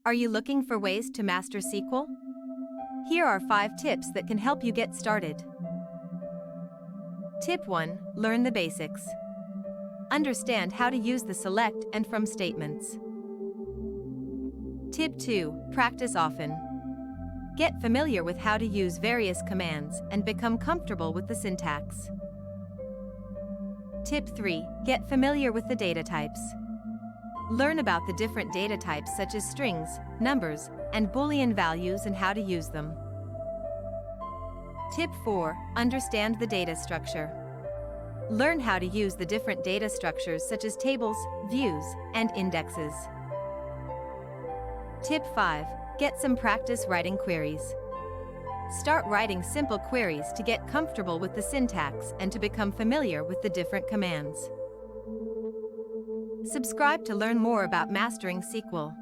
Are you looking for ways to master SQL? Here are 5 tips that can help you get started. Tip 1. Learn the basics. Understand how to use the select and from statements. Tip 2. Practice often. Get familiar with how to use various commands and become comfortable with the syntax. Tip 3. Get familiar with the data types. Learn about the different data types such as strings, numbers, and Boolean values and how to use them. Tip 4. Understand the data structure. Learn how to use the different data structures such as tables, views, and indexes. Tip 5. Get some practice writing queries. Start writing simple queries to get comfortable with the syntax and to become familiar with the different commands. Subscribe to learn more about mastering SQL.